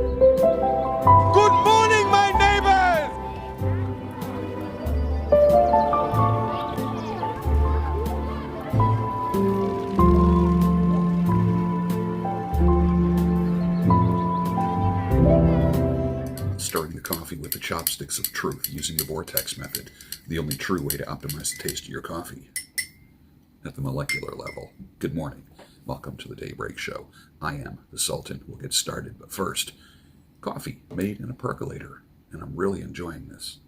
Good morning, my neighbors! Stirring the coffee with the chopsticks of truth using the vortex method, the only true way to optimize the taste of your coffee. At the molecular level. Good morning. Welcome to the Daybreak Show. I am the Sultan. We'll get started, but first, coffee made in a percolator, and I'm really enjoying this.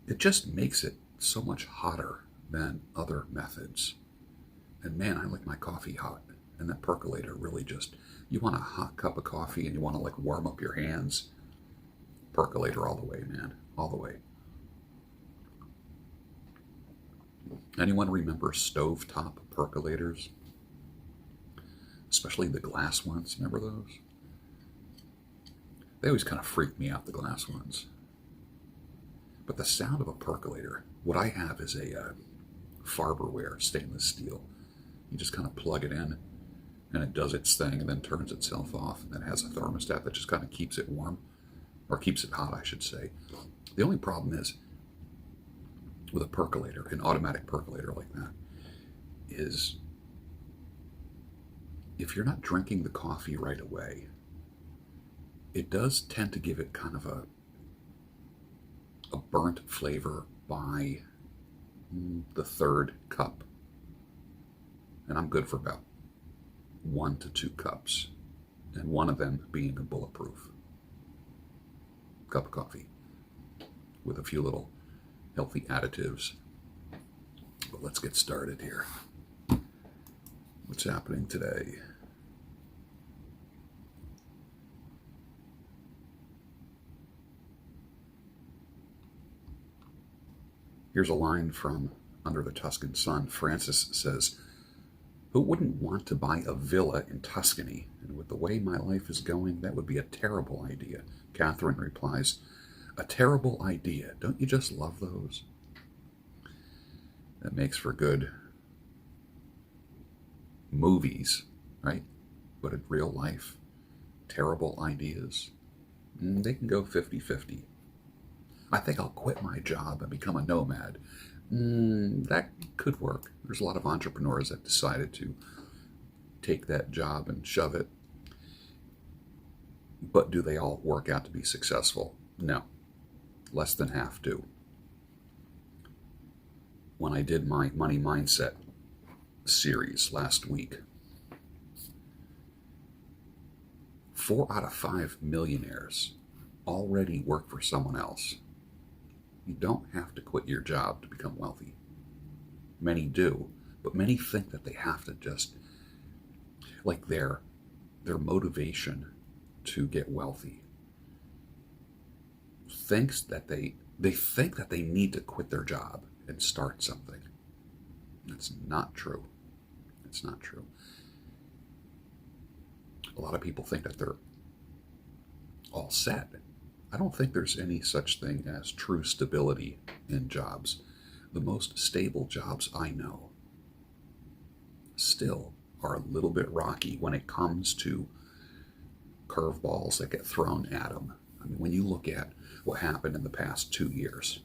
It just makes it so much hotter than other methods. And man, I like my coffee hot. And that percolator really just, you want a hot cup of coffee and you want to like warm up your hands. Percolator all the way, man. All the way. Anyone remember stovetop percolators? Especially the glass ones. Remember those? They always kind of freak me out, the glass ones. But the sound of a percolator, what I have is a Farberware stainless steel. You just kind of plug it in and it does its thing and then turns itself off, and then it has a thermostat that just kind of keeps it warm, or keeps it hot, I should say. The only problem is with a percolator, an automatic percolator like that, is if you're not drinking the coffee right away, it does tend to give it kind of a burnt flavor by the third cup. And I'm good for about 1 to 2 cups, and one of them being a bulletproof cup of coffee with a few little healthy additives. But let's get started here. What's happening today? Here's a line from Under the Tuscan Sun. Francis says, "Who wouldn't want to buy a villa in Tuscany? And with the way my life is going, that would be a terrible idea." Catherine replies, "A terrible idea. Don't you just love those?" That makes for good movies, right? But in real life, terrible ideas, they can go 50-50. I think I'll quit my job and become a nomad. That could work. There's a lot of entrepreneurs that decided to take that job and shove it. But do they all work out to be successful? No. Less than half do. When I did my Money Mindset series last week, 4 out of 5 millionaires already work for someone else. You don't have to quit your job to become wealthy. Many do, but many think that they have to just, like their motivation to get wealthy thinks that they think that they need to quit their job and start something. That's not true. It's not true. A lot of people think that they're all set. I don't think there's any such thing as true stability in jobs. The most stable jobs I know still are a little bit rocky when it comes to curveballs that get thrown at them. I mean, when you look at what happened in the past 2 years,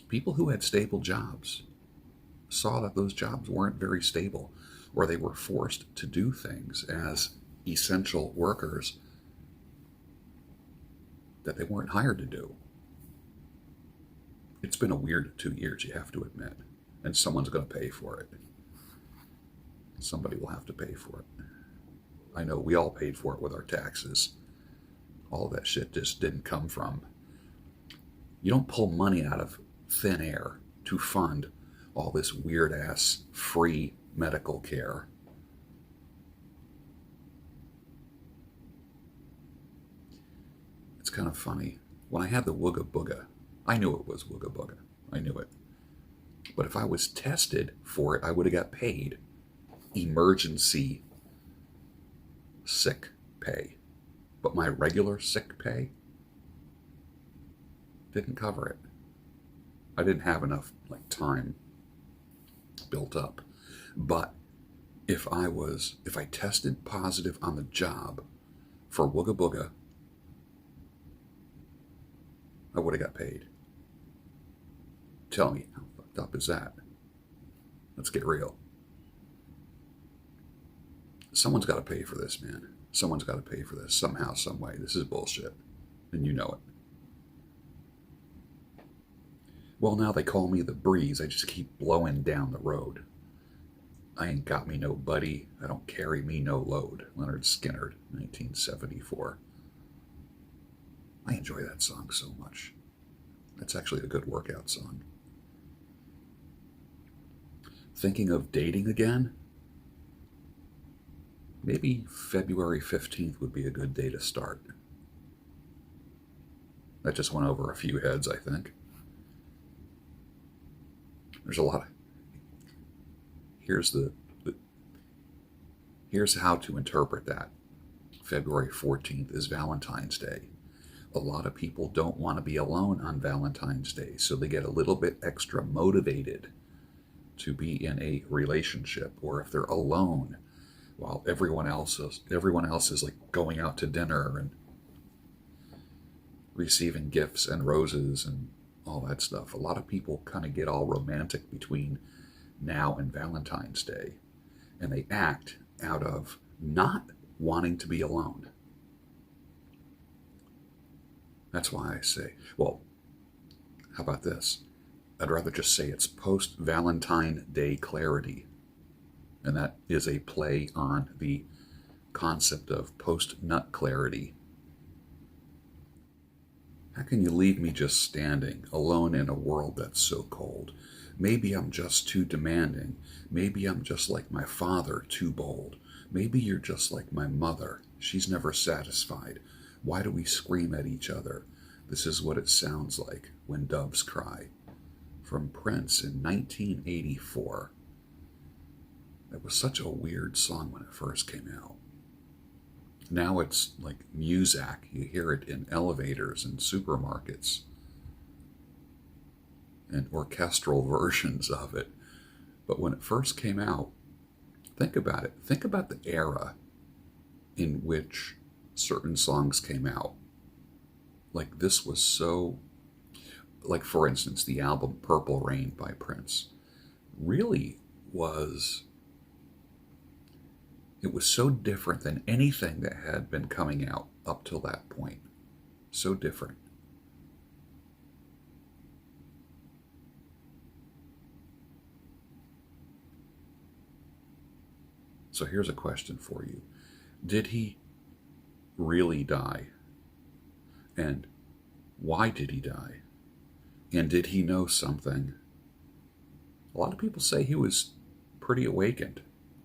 people who had stable jobs saw that those jobs weren't very stable, or they were forced to do things as essential workers that they weren't hired to do. It's been a weird 2 years, you have to admit, and someone's going to pay for it. Somebody will have to pay for it. I know we all paid for it with our taxes. All of that shit just didn't come from. You don't pull money out of thin air to fund all this weird ass free medical care. It's kind of funny. When I had the Wooga Booga, I knew it was Wooga Booga. I knew it. But if I was tested for it, I would have got paid emergency sick pay. But my regular sick pay didn't cover it. I didn't have enough time built up. But if I tested positive on the job for Wooga Booga, I would have got paid. Tell me, how fucked up is that? Let's get real. Someone's got to pay for this, man. Someone's got to pay for this somehow, some way. This is bullshit. And you know it. Well, now they call me the breeze. I just keep blowing down the road. I ain't got me no buddy. I don't carry me no load. Leonard Skinner, 1974. I enjoy that song so much. That's actually a good workout song. Thinking of dating again? Maybe February 15th would be a good day to start. That just went over a few heads, I think. There's a lot of... Here's how to interpret that. February 14th is Valentine's Day. A lot of people don't want to be alone on Valentine's Day, so they get a little bit extra motivated to be in a relationship, or if they're alone, while everyone else is like going out to dinner and receiving gifts and roses and all that stuff. A lot of people kind of get all romantic between now and Valentine's Day, and they act out of not wanting to be alone. That's why I say, well, how about this? I'd rather just say it's post-Valentine Day clarity. And that is a play on the concept of post-nut clarity. How can you leave me just standing, alone in a world that's so cold? Maybe I'm just too demanding. Maybe I'm just like my father, too bold. Maybe you're just like my mother. She's never satisfied. Why do we scream at each other? This is what it sounds like when doves cry. From Prince in 1984. It was such a weird song when it first came out. Now it's like Muzak. You hear it in elevators and supermarkets and orchestral versions of it. But when it first came out, think about it. Think about the era in which certain songs came out. Like this was so, like for instance, the album Purple Rain by Prince really was, it was so different than anything that had been coming out up till that point. So different. So here's a question for you. Did he really die? And why did he die? And did he know something? A lot of people say he was pretty awakened.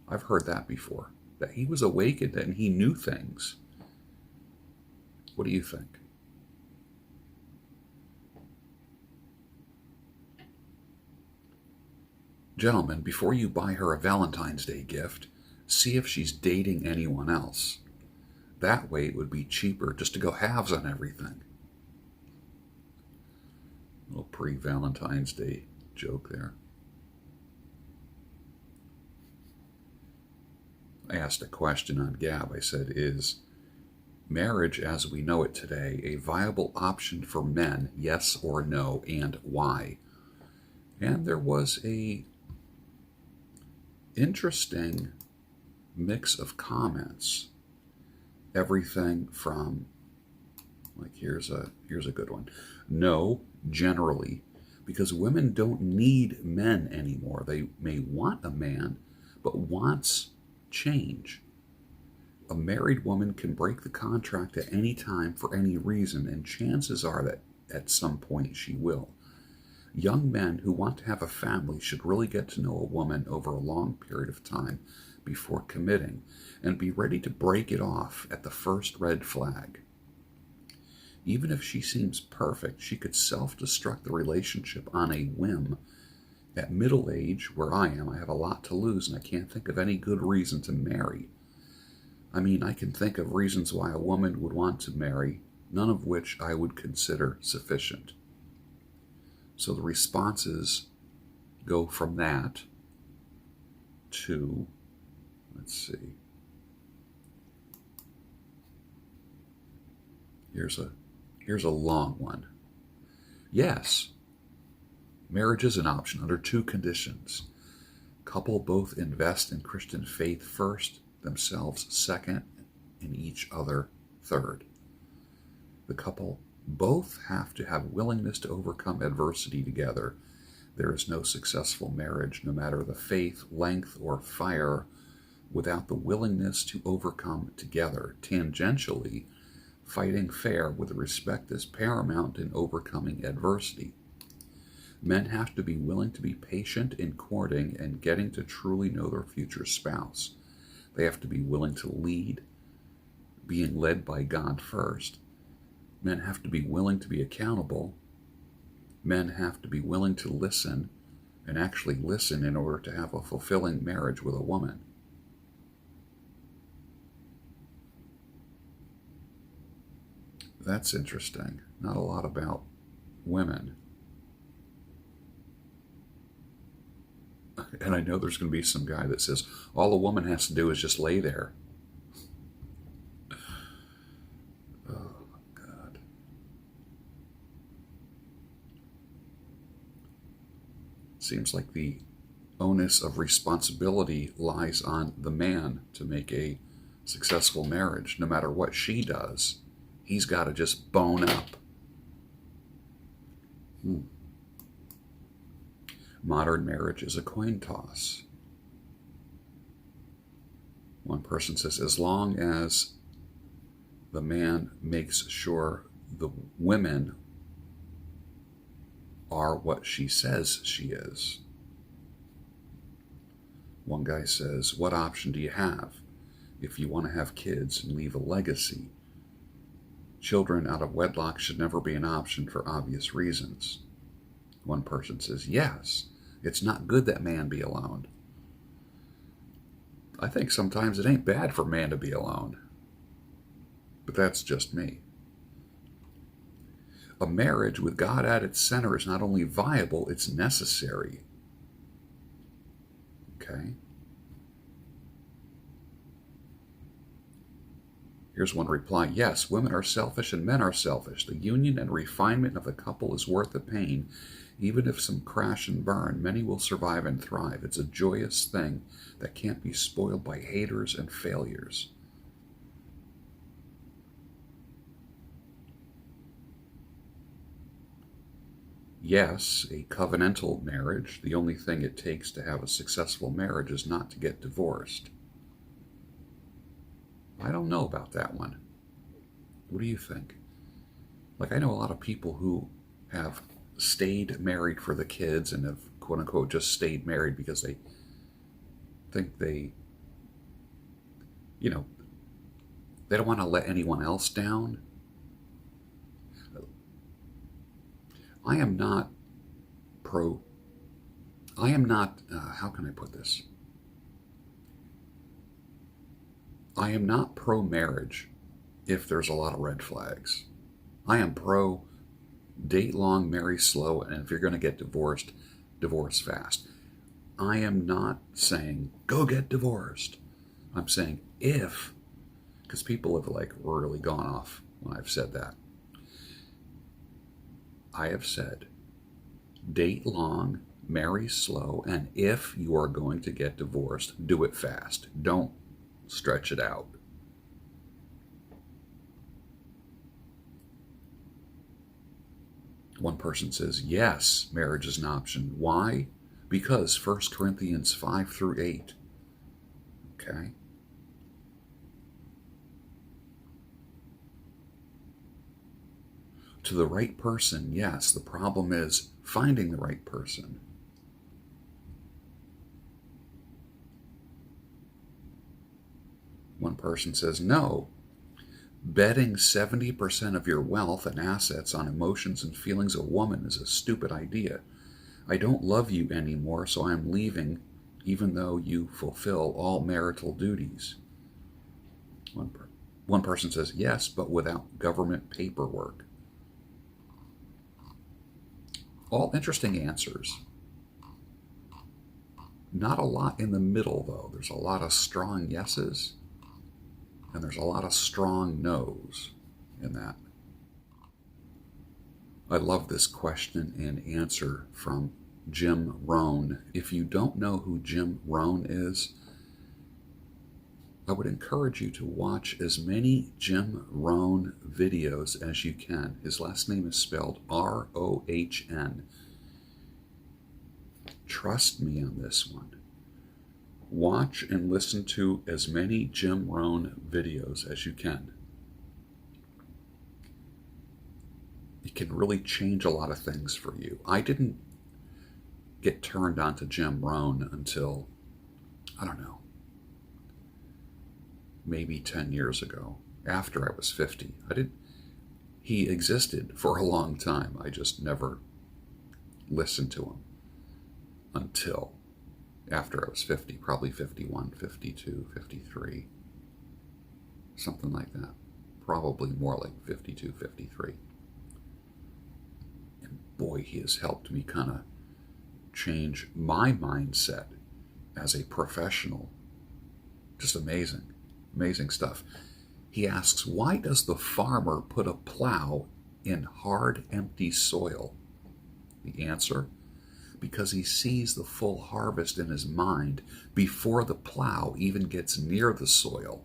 I've heard that before, that he was awakened and he knew things. What do you think? Gentlemen, before you buy her a Valentine's Day gift, see if she's dating anyone else. That way it would be cheaper just to go halves on everything. A little pre-Valentine's Day joke there. I asked a question on Gab. I said, is marriage as we know it today a viable option for men, yes or no, and why? And there was a interesting mix of comments. Everything from, like, here's a good one. No, generally, because women don't need men anymore. They may want a man, but wants change. A married woman can break the contract at any time for any reason, and chances are that at some point she will. Young men who want to have a family should really get to know a woman over a long period of time before committing, and be ready to break it off at the first red flag. Even if she seems perfect, she could self-destruct the relationship on a whim. At middle age, where I am, I have a lot to lose, and I can't think of any good reason to marry. I mean, I can think of reasons why a woman would want to marry, none of which I would consider sufficient. So the responses go from that to Let's see. Here's a long one. Yes, marriage is an option under two conditions. Couple both invest in Christian faith first, themselves second, and each other third. The couple both have to have willingness to overcome adversity together. There is no successful marriage, no matter the faith, length, or fire, without the willingness to overcome together. Tangentially, fighting fair with respect is paramount in overcoming adversity. Men have to be willing to be patient in courting and getting to truly know their future spouse. They have to be willing to lead, being led by God first. Men have to be willing to be accountable. Men have to be willing to listen and actually listen in order to have a fulfilling marriage with a woman. That's interesting. Not a lot about women. And I know there's going to be some guy that says, all a woman has to do is just lay there. Oh, God. Seems like the onus of responsibility lies on the man to make a successful marriage. No matter what she does, he's got to just bone up. Modern marriage is a coin toss. One person says, as long as the man makes sure the women are what she says she is. One guy says, what option do you have if you want to have kids and leave a legacy? Children out of wedlock should never be an option for obvious reasons. One person says, yes, it's not good that man be alone. I think sometimes it ain't bad for man to be alone. But that's just me. A marriage with God at its center is not only viable, it's necessary. Okay? Here's one reply. Yes, women are selfish and men are selfish. The union and refinement of the couple is worth the pain. Even if some crash and burn, many will survive and thrive. It's a joyous thing that can't be spoiled by haters and failures. Yes, a covenantal marriage, the only thing it takes to have a successful marriage is not to get divorced. I don't know about that one. What do you think? Like, I know a lot of people who have stayed married for the kids and have, quote unquote, just stayed married because they think they don't want to let anyone else down. I am not, how can I put this? I am not pro-marriage if there's a lot of red flags. I am pro-date long, marry slow, and if you're going to get divorced, divorce fast. I am not saying, go get divorced. I'm saying if, because people have really gone off when I've said that. I have said, date long, marry slow, and if you are going to get divorced, do it fast. Don't stretch it out. One person says, yes, marriage is an option. Why? Because 1 Corinthians 5 through 8. Okay? To the right person, yes. The problem is finding the right person. One person says, no. Betting 70% of your wealth and assets on emotions and feelings of a woman is a stupid idea. I don't love you anymore, so I'm leaving, even though you fulfill all marital duties. One person says, yes, but without government paperwork. All interesting answers. Not a lot in the middle, though. There's a lot of strong yeses, and there's a lot of strong no's in that. I love this question and answer from Jim Rohn. If you don't know who Jim Rohn is, I would encourage you to watch as many Jim Rohn videos as you can. His last name is spelled R-O-H-N. Trust me on this one. Watch and listen to as many Jim Rohn videos as you can. It can really change a lot of things for you. I didn't get turned on to Jim Rohn until, I don't know, maybe 10 years ago, after I was 50. He existed for a long time. I just never listened to him until after I was 50, probably 51, 52, 53, something like that. Probably more like 52, 53. And boy, he has helped me kind of change my mindset as a professional. Just amazing, amazing stuff. He asks, why does the farmer put a plow in hard, empty soil? The answer, because he sees the full harvest in his mind before the plow even gets near the soil.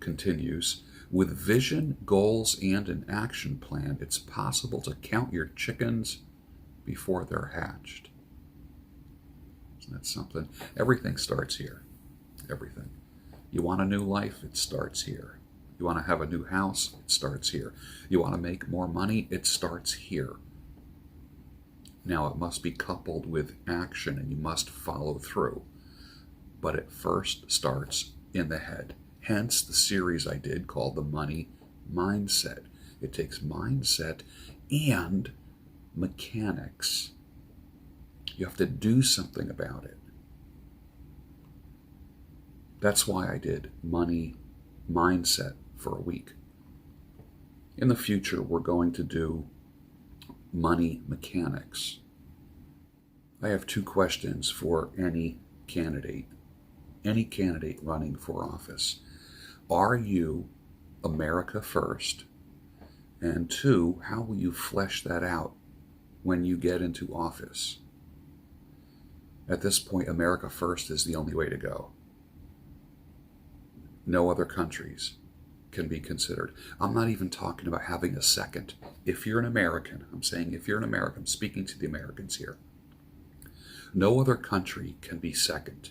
Continues, with vision, goals, and an action plan, it's possible to count your chickens before they're hatched. Isn't that something? Everything starts here. Everything. You want a new life? It starts here. You want to have a new house? It starts here. You want to make more money? It starts here. Now, it must be coupled with action, and you must follow through. But it first starts in the head. Hence the series I did called The Money Mindset. It takes mindset and mechanics. You have to do something about it. That's why I did Money Mindset for a week. In the future, we're going to do money mechanics. I have two questions for any candidate running for office. Are you America first? And two, how will you flesh that out when you get into office? At this point, America first is the only way to go. No other countries can be considered. I'm not even talking about having a second. If you're an American, I'm saying if you're an American, I'm speaking to the Americans here. No other country can be second.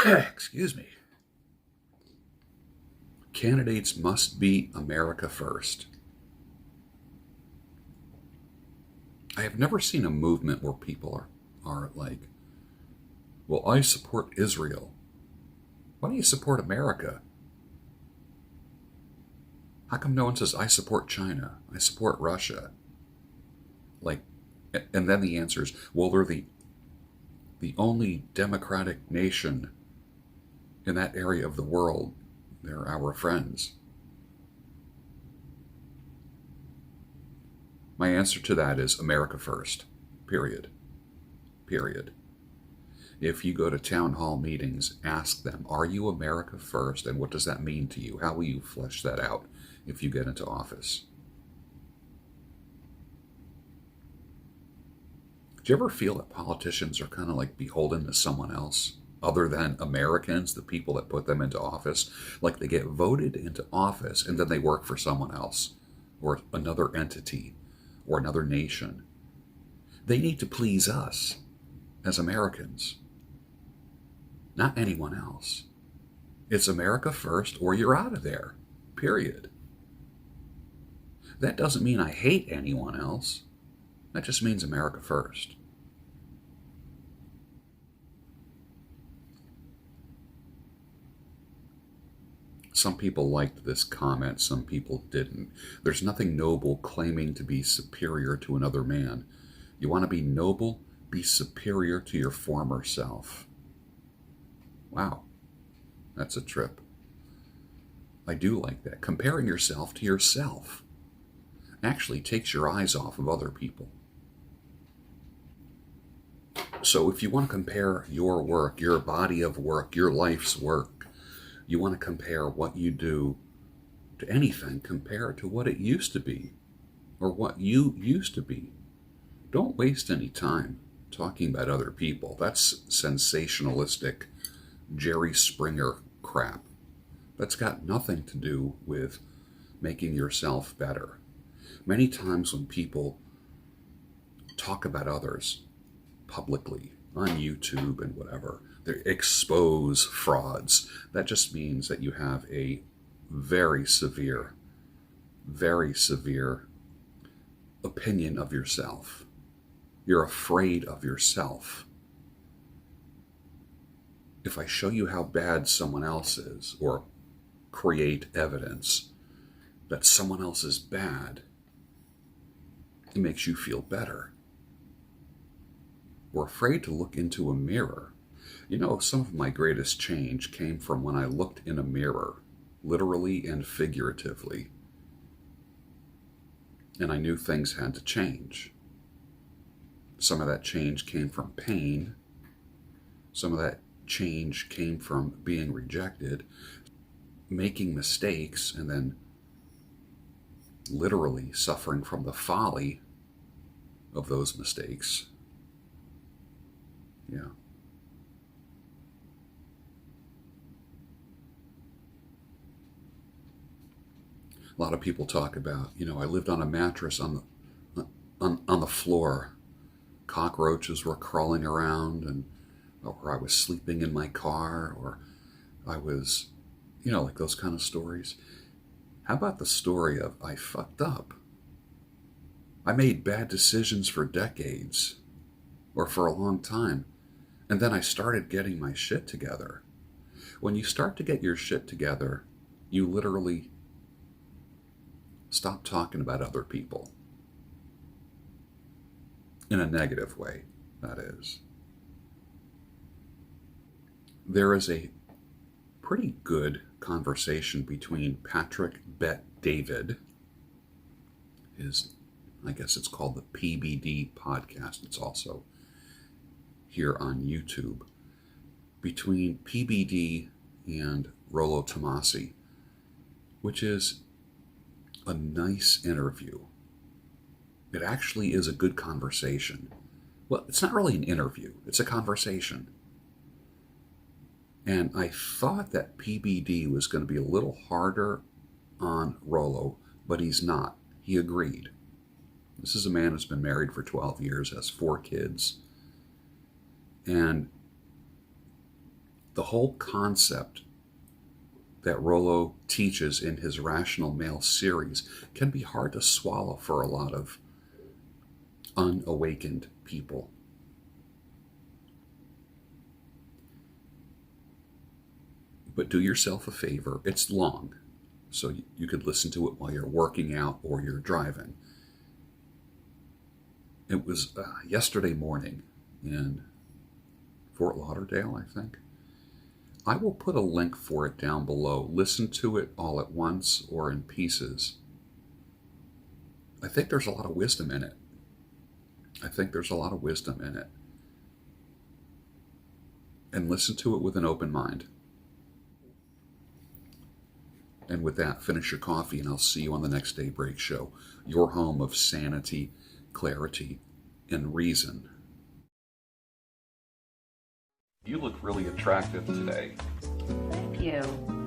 Excuse me. Candidates must be America first. I have never seen a movement where people are like, well, I support Israel. Why do you support America? How come no one says, I support China, I support Russia? Like, and then the answer is, well, they're the only democratic nation in that area of the world. They're our friends. My answer to that is America first, period. Period. If you go to town hall meetings, ask them, are you America first? And what does that mean to you? How will you flesh that out if you get into office? Do you ever feel that politicians are kind of like beholden to someone else other than Americans, the people that put them into office? Like they get voted into office and then they work for someone else or another entity or another nation. They need to please us as Americans, not anyone else. It's America first or you're out of there, period. That doesn't mean I hate anyone else. That just means America first. Some people liked this comment, some people didn't. There's nothing noble claiming to be superior to another man. You want to be noble? Be superior to your former self. Wow, that's a trip. I do like that. Comparing yourself to yourself. actually takes your eyes off of other people. So if you want to compare your work, your body of work, your life's work, you want to compare what you do to anything, compare it to what it used to be or what you used to be. Don't waste any time talking about other people. That's sensationalistic Jerry Springer crap. That's got nothing to do with making yourself better. Many times when people talk about others publicly on YouTube and whatever, they expose frauds. That just means that you have a very severe opinion of yourself. You're afraid of yourself. If I show you how bad someone else is, or create evidence that someone else is bad, it makes you feel better. We're afraid to look into a mirror. You know, some of my greatest change came from when I looked in a mirror, literally and figuratively, and I knew things had to change. Some of that change came from pain. Some of that change came from being rejected, making mistakes, and then literally suffering from the folly of those mistakes. Yeah. A lot of people talk about, I lived on a mattress on the floor. Cockroaches were crawling around, or I was sleeping in my car, or I was, like those kind of stories. How about the story of I fucked up? I made bad decisions for decades, or for a long time, and then I started getting my shit together. When you start to get your shit together, you literally stop talking about other people. In a negative way, that is. There is a pretty good conversation between Patrick Bet David, I guess it's called the PBD podcast. It's also here on YouTube, between PBD and Rollo Tomasi, which is a nice interview. It actually is a good conversation. Well, it's not really an interview, it's a conversation. And I thought that PBD was going to be a little harder on Rollo, but he's not. He agreed. This is a man who's been married for 12 years, has 4 kids. And the whole concept that Rollo teaches in his Rational Male series can be hard to swallow for a lot of unawakened people. But do yourself a favor. It's long, so you could listen to it while you're working out or you're driving. It was yesterday morning in Fort Lauderdale, I think. I will put a link for it down below. Listen to it all at once or in pieces. I think there's a lot of wisdom in it. And listen to it with an open mind. And with that, finish your coffee, and I'll see you on the next Daybreak Show, your home of sanity, clarity, and reason. You look really attractive today. Thank you.